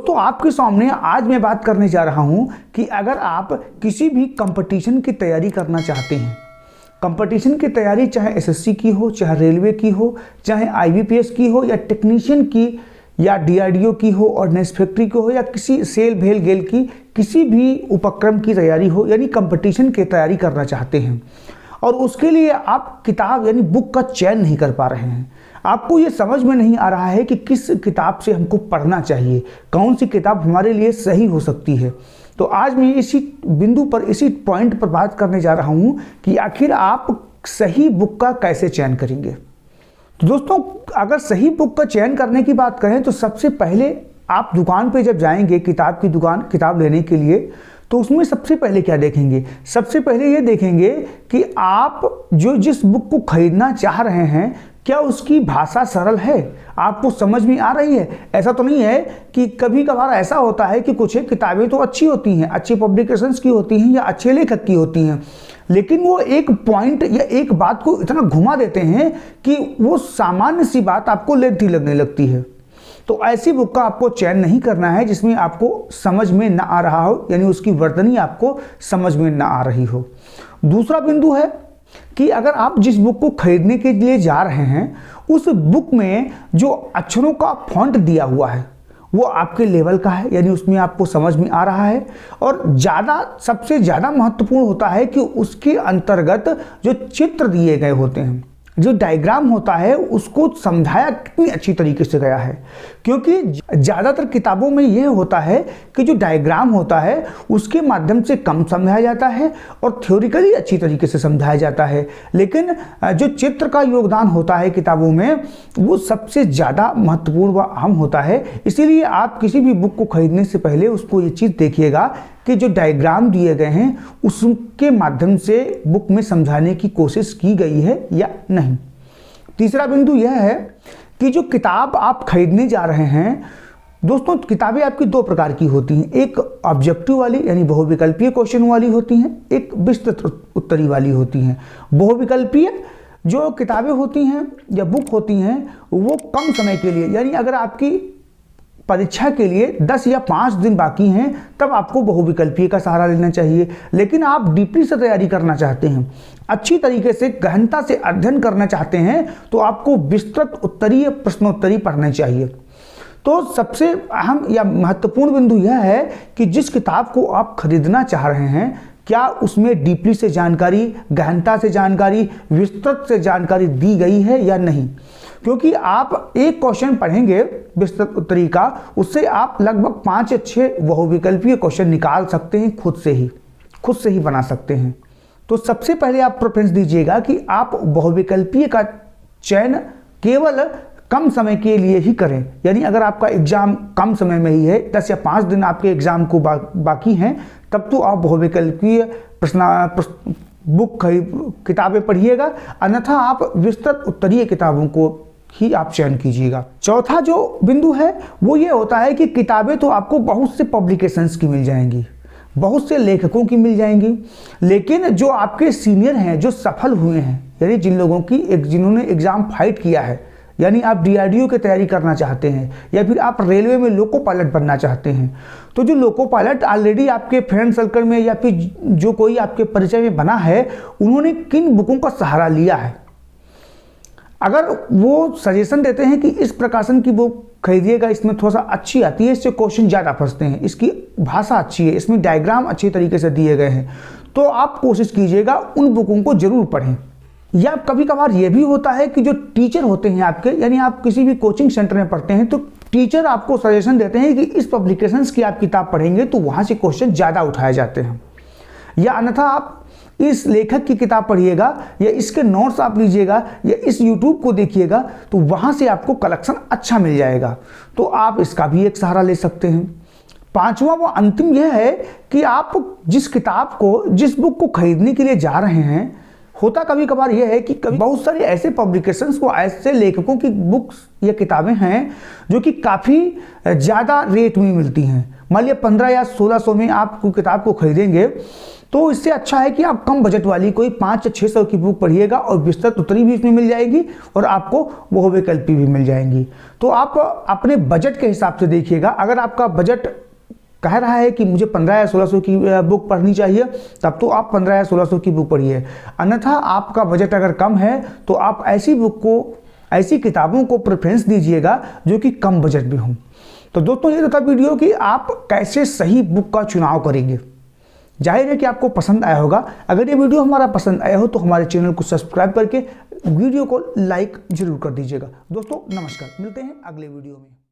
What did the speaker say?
दोस्तों आपके सामने आज मैं बात करने जा रहा हूं कि अगर आप किसी भी कंपटीशन की तैयारी करना चाहते हैं, कंपटीशन की तैयारी चाहे एसएससी की हो, चाहे रेलवे की हो, चाहे आईबीपीएस की हो, या टेक्नीशियन की, या डीआरडीओ की हो, ऑर्डिनेंस फैक्ट्री की हो, या किसी सेल भेल गेल की किसी भी उपक्रम की तैयारी हो, यानी कंपटीशन की तैयारी करना चाहते हैं और उसके लिए आप किताब यानी बुक का चयन नहीं कर पा रहे हैं, आपको ये समझ में नहीं आ रहा है कि किस किताब से हमको पढ़ना चाहिए, कौन सी किताब हमारे लिए सही हो सकती है, तो आज मैं इसी बिंदु पर, इसी पॉइंट पर बात करने जा रहा हूं कि आखिर आप सही बुक का कैसे चयन करेंगे। तो दोस्तों अगर सही बुक का चयन करने की बात करें तो सबसे पहले आप दुकान पे जब जाएंगे, किताब की दुकान, किताब लेने के लिए, तो उसमें सबसे पहले क्या देखेंगे? सबसे पहले ये देखेंगे कि आप जिस बुक को खरीदना चाह रहे हैं क्या उसकी भाषा सरल है, आपको समझ में आ रही है। ऐसा तो नहीं है कि कभी कभार ऐसा होता है कि कुछ किताबें तो अच्छी होती हैं, अच्छी पब्लिकेशंस की होती हैं या अच्छे लेखक की होती हैं, लेकिन वो एक पॉइंट या एक बात को इतना घुमा देते हैं कि वो सामान्य सी बात आपको लेंथी लगने लगती है। तो ऐसी बुक का आपको चयन नहीं करना है जिसमें आपको समझ में ना आ रहा हो, यानी उसकी वर्तनी आपको समझ में ना आ रही हो। दूसरा बिंदु है कि अगर आप जिस बुक को खरीदने के लिए जा रहे हैं उस बुक में जो अक्षरों का फॉन्ट दिया हुआ है वो आपके लेवल का है, यानी उसमें आपको समझ में आ रहा है। और सबसे ज़्यादा महत्वपूर्ण होता है कि उसके अंतर्गत जो चित्र दिए गए होते हैं, जो डायग्राम होता है, उसको समझाया कितनी अच्छी तरीके से गया है। क्योंकि ज़्यादातर किताबों में यह होता है कि जो डायग्राम होता है उसके माध्यम से कम समझाया जाता है और थ्योरिकली अच्छी तरीके से समझाया जाता है, लेकिन जो चित्र का योगदान होता है किताबों में वो सबसे ज़्यादा महत्वपूर्ण व अहम होता है। इसीलिए आप किसी भी बुक को खरीदने से पहले उसको ये चीज़ देखिएगा कि जो डायग्राम दिए गए हैं उसके माध्यम से बुक में समझाने की कोशिश की गई है या नहीं। तीसरा बिंदु यह है कि जो किताब आप खरीदने जा रहे हैं, दोस्तों किताबें आपकी दो प्रकार की होती हैं, एक ऑब्जेक्टिव वाली यानी बहुविकल्पीय क्वेश्चन वाली होती हैं, एक विस्तृत उत्तरी वाली होती हैं। बहुविकल्पीय जो किताबें होती हैं या बुक होती हैं वो कम समय के लिए, यानी अगर आपकी परीक्षा के लिए 10 या 5 दिन बाकी हैं तब आपको बहुविकल्पीय का सहारा लेना चाहिए। लेकिन आप डीपली से तैयारी करना चाहते हैं, अच्छी तरीके से गहनता से अध्ययन करना चाहते हैं, तो आपको विस्तृत उत्तरीय प्रश्नोत्तरी पढ़ने चाहिए। तो सबसे अहम या महत्वपूर्ण बिंदु यह है कि जिस किताब को आप खरीदना चाह रहे हैं क्या उसमें डीपली से जानकारी, गहनता से जानकारी, विस्तृत से जानकारी दी गई है या नहीं। क्योंकि आप एक क्वेश्चन पढ़ेंगे विस्तृत उत्तरी का, उससे आप लगभग 5 या 6 बहुविकल्पीय क्वेश्चन निकाल सकते हैं, खुद से ही बना सकते हैं। तो सबसे पहले आप प्रेफरेंस दीजिएगा कि आप बहुविकल्पीय का चयन केवल कम समय के लिए ही करें, यानी अगर आपका एग्जाम कम समय में ही है, 10 या 5 दिन आपके एग्जाम को बाकी हैं, तब तो आप बहुविकल्पीय बुक किताबें पढ़िएगा, अन्यथा आप विस्तृत उत्तरीय किताबों को ही आप चयन कीजिएगा। चौथा जो बिंदु है वो ये होता है कि किताबें तो आपको बहुत से पब्लिकेशंस की मिल जाएंगी, बहुत से लेखकों की मिल जाएंगी, लेकिन जो आपके सीनियर हैं, जो सफल हुए हैं, यानी जिन्होंने एग्जाम फाइट किया है, यानी आप डीआरडीओ की तैयारी करना चाहते हैं या फिर आप रेलवे में लोको पायलट बनना चाहते हैं, तो जो लोको पायलट ऑलरेडी आपके फ्रेंड सर्कल में या फिर जो कोई आपके परिचय में बना है, उन्होंने किन बुकों का सहारा लिया है। अगर वो सजेशन देते हैं कि इस प्रकाशन की बुक खरीदिएगा, इसमें थोड़ा सा अच्छी आती है, इससे क्वेश्चन ज़्यादा फंसते हैं, इसकी भाषा अच्छी है, इसमें डायग्राम अच्छी तरीके से दिए गए हैं, तो आप कोशिश कीजिएगा उन बुकों को जरूर पढ़ें। या कभी कभार ये भी होता है कि जो टीचर होते हैं आपके, यानी आप किसी भी कोचिंग सेंटर में पढ़ते हैं, तो टीचर आपको सजेशन देते हैं कि इस पब्लिकेशंस की आप किताब पढ़ेंगे तो वहाँ से क्वेश्चन ज़्यादा उठाए जाते हैं, या अन्यथा आप इस लेखक की किताब पढ़िएगा या इसके नोट्स आप लीजिएगा या इस YouTube को देखिएगा तो वहाँ से आपको कलेक्शन अच्छा मिल जाएगा, तो आप इसका भी एक सहारा ले सकते हैं। पांचवा व अंतिम यह है कि आप जिस बुक को खरीदने के लिए जा रहे हैं, होता कभी कभार यह है कि बहुत सारे ऐसे पब्लिकेशंस को, ऐसे लेखकों की बुक्स या किताबें हैं जो कि काफ़ी ज़्यादा रेट में मिलती हैं। मान लिया 15 या 1600 में आप किताब को खरीदेंगे तो इससे अच्छा है कि आप कम बजट वाली कोई 500 या 600 की बुक पढ़िएगा और विस्तृत उत्तरी भी इसमें मिल जाएगी और आपको वो वैकल्पिक भी मिल जाएंगी। तो आप अपने बजट के हिसाब से देखिएगा। अगर आपका बजट कह रहा है कि मुझे 15 या 1600 की बुक पढ़नी चाहिए, तब तो आप 15 या 1600 की बुक पढ़िए। अन्यथा आपका बजट अगर कम है तो आप ऐसी किताबों को प्रेफरेंस दीजिएगा जो कि कम बजट में हों। तो दोस्तों ये था वीडियो कि आप कैसे सही बुक का चुनाव करेंगे। जाहिर है कि आपको पसंद आया होगा। अगर ये वीडियो हमारा पसंद आया हो तो हमारे चैनल को सब्सक्राइब करके वीडियो को लाइक जरूर कर दीजिएगा। दोस्तों नमस्कार, मिलते हैं अगले वीडियो में।